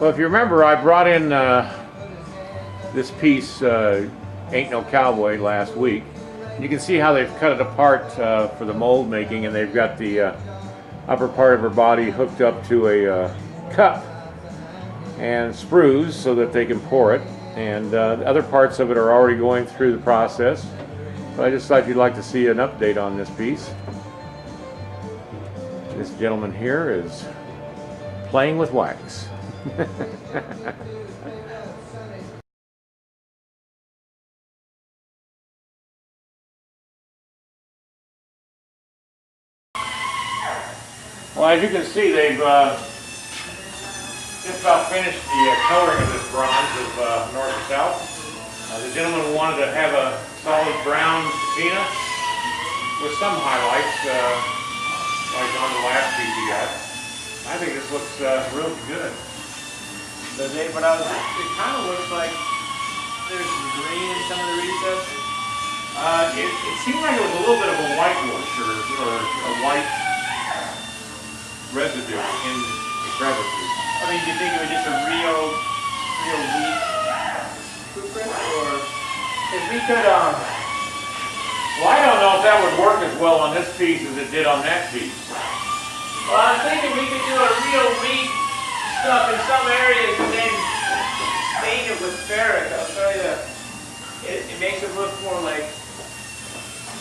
Well, if you remember, I brought in this piece, Ain't No Cowboy, last week. You can see how they've cut it apart for the mold making, and they've got the upper part of her body hooked up to a cup and sprues so that they can pour it. And the other parts of it are already going through the process. But I just thought you'd like to see an update on this piece. This gentleman here is playing with wax. Well, as you can see, they've just about finished the coloring of this bronze of north to south. The gentleman wanted to have a solid brown patina with some highlights, like on the last piece he got. I think this looks really good. Does it? But it kind of looks like there's some green in some of the recesses. It seemed like it was a little bit of a whitewash or a white residue in the crevices. I mean, do you think it was just a real weak footprint, or if we could Well, I don't know if that would work as well on this piece as it did on that piece. Well, I'm thinking we could do a real weak stuff in some areas and then stain it with ferric. I'll tell you, it makes it look more like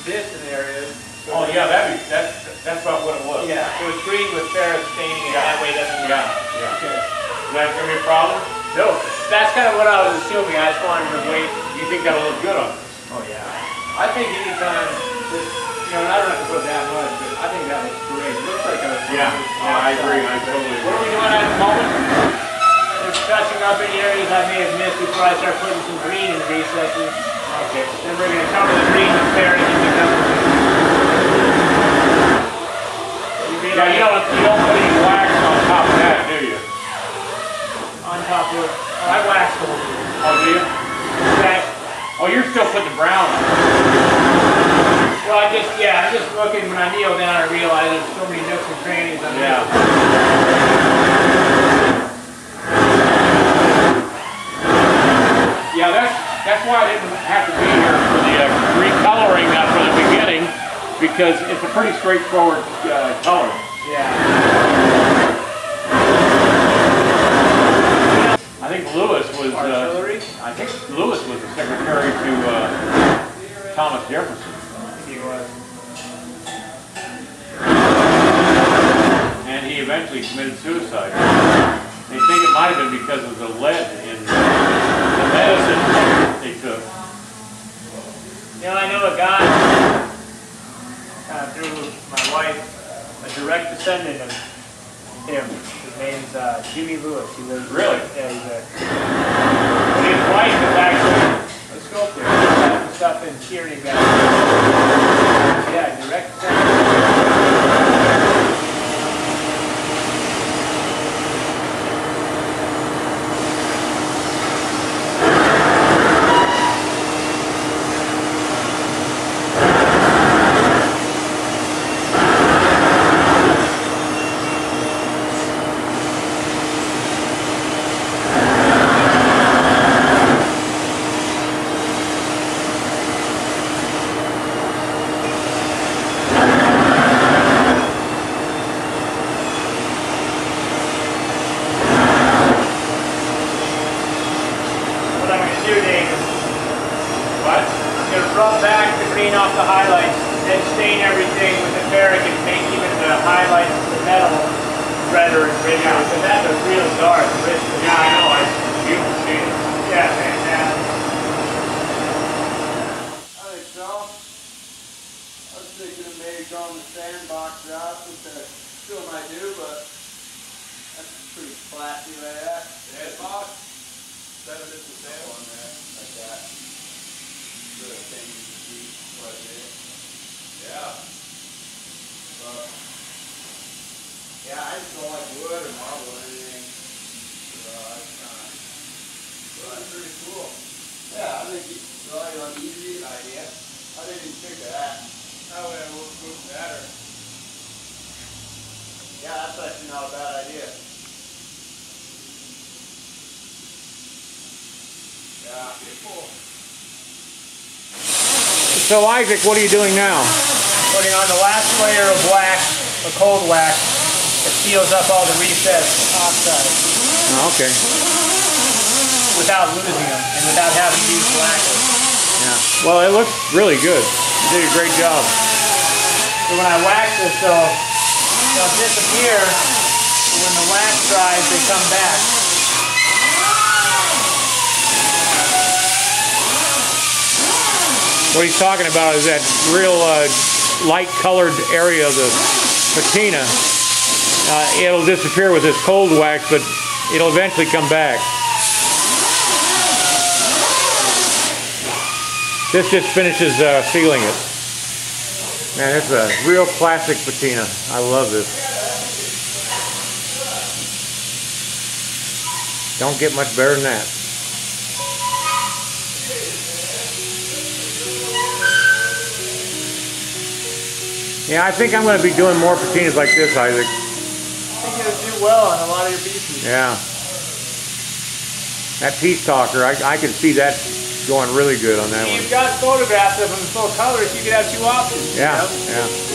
this in areas. So oh yeah, that's about what it was. Yeah, it was green with ferric staining, and that way it doesn't. Yeah. Okay. Is that gonna be a problem? No, that's kind of what I was assuming. I just wanted to wait. You think that'll look good on this? Oh yeah. I think anytime this, and I don't have to put that much, but I think that looks great. It looks like a Yeah, I agree. I totally agree. What are we doing at the moment? Just touching up any areas I may have missed before I start putting some green in the recesses. Okay. Then we're going to cover the green with ferric and become. Yeah, you don't put any wax on top of that, do you? On top of it. Oh, I waxed a little bit. Oh, do you? Okay. Oh, you're still putting the brown on. Well, I'm just looking, when I kneel down, I realize there's so many nooks and crannies on Yeah. Yeah, that's why I didn't have to be here for the recoloring for the beginning, because it's a pretty straightforward color. Yeah. I think Lewis was. Artillery? I think Lewis was the secretary to Thomas Jefferson. He was. And he eventually committed suicide. They think it might have been because of the lead in the medicine they took. You know, I know a guy through my wife, a direct descendant of him. His name's Jimmy Lewis. He lives. Really? Yeah, he's a. But his wife is actually a sculptor. He's got some stuff in Tierney, guys. Yeah, direct descendant. Rub back the green off the highlights, then stain everything with the ferric and make even the highlights of the metal redder and richer. Because that's a real dark, rich. Yeah, I know. It's beautiful shade. Yeah, fantastic. I think so. I was thinking of maybe going the sandbox route, which I still might do, but that's pretty classy like that. Sandbox? Instead of just a sand on there, like that. Really changes the heat quite a bit. Yeah. But, yeah, I just don't like wood or marble or anything. So that's pretty cool. Yeah, I think it's really an easy idea. I didn't even think of that. That way it will look better. Yeah, that's actually not a bad idea. So Isaac, what are you doing now? Putting on the last layer of wax, a cold wax, that seals up all the recessed oxide Okay. without losing them and without having to use lacquer. Yeah. Well, it looks really good. You did a great job. So when I wax this, they'll disappear. When the wax dries, they come back. What he's talking about is that real light-colored area of the patina. It'll disappear with this cold wax, but it'll eventually come back. This just finishes sealing it. Man, it's a real classic patina. I love this. Don't get much better than that. Yeah, I think I'm going to be doing more patinas like this, Isaac. I think you'll do well on a lot of your pieces. Yeah. That piece talker, I can see that going really good on that one. You've got photographs of them in full color, so you could have two options. Yeah, you know? yeah.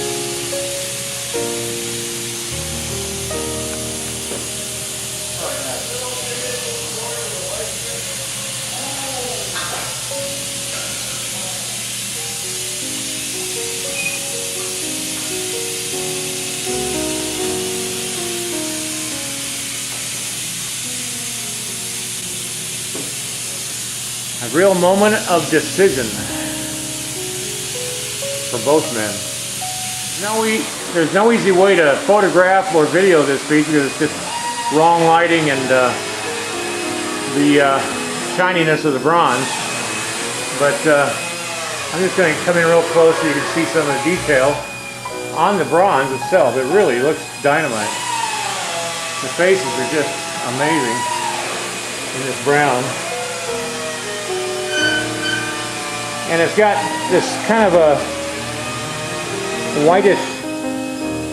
A real moment of decision for both men. There's no easy way to photograph or video this piece because it's just wrong lighting and the shininess of the bronze. But I'm just going to come in real close so you can see some of the detail on the bronze itself. It really looks dynamite. The faces are just amazing in this brown. And it's got this kind of a whitish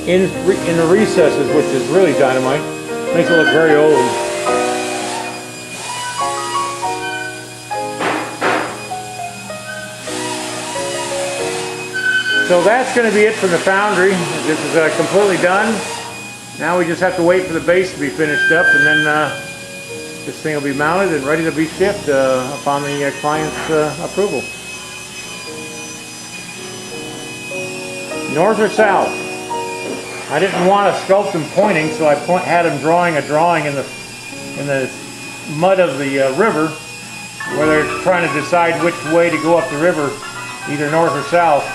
in the recesses, which is really dynamite. Makes it look very old. So that's going to be it from the foundry. This is completely done. Now we just have to wait for the base to be finished up, and then this thing will be mounted and ready to be shipped upon the client's approval. North or south? I didn't want to sculpt them pointing, so I had him drawing a drawing in the mud of the river, where they're trying to decide which way to go up the river, either north or south.